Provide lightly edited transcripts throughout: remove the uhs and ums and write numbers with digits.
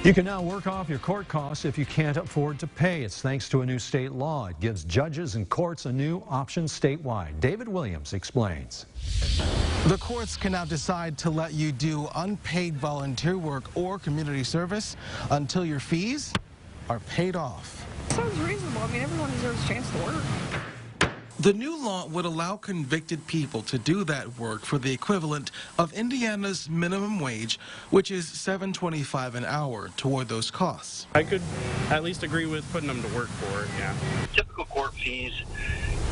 You can now work off your court costs if you can't afford to pay. It's thanks to a new state law. It gives judges and courts a new option statewide. David Williams explains. The courts can now decide to let you do unpaid volunteer work or community service until your fees are paid off. Sounds reasonable. I mean, everyone deserves a chance to work. The new law would allow convicted people to do that work for the equivalent of Indiana's minimum wage, which is $7.25 an hour, toward those costs. I could at least agree with putting them to work for it, yeah. Typical court fees,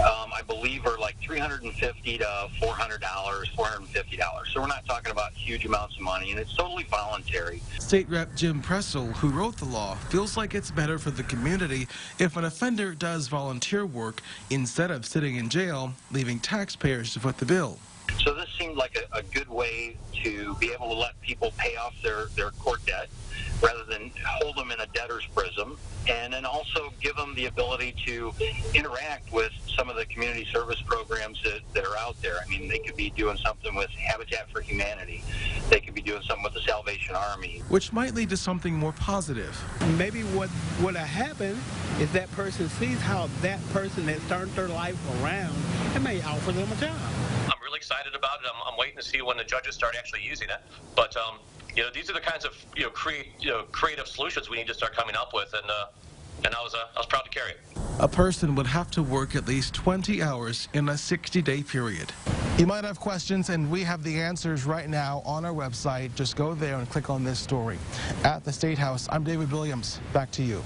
I believe, are like $350 to $400, $450. So we're not talking about huge amounts of money, and it's totally voluntary. State Rep Jim Pressel, who wrote the law, feels like it's better for the community if an offender does volunteer work instead of sitting in jail, leaving taxpayers to foot the bill. So this seemed like a good way to be able to let people pay off their court debt rather than hold them in a debtor's prison, and then also give them the ability to interact with some of the community service programs that are out there. I mean, they could be doing something with Habitat for Humanity. They could be doing something with the Salvation Army. Which might lead to something more positive. Maybe what would have happened is that person sees how that person has turned their life around and may offer them a job. I'm really excited about it. I'm waiting to see when the judges start actually using it. But these are the kinds of creative solutions we need to start coming up with, and I was proud to carry it. A person would have to work at least 20 hours in a 60-day period. You might have questions, and we have the answers right now on our website. Just go there and click on this story. At the State House, I'm David Williams. Back to you.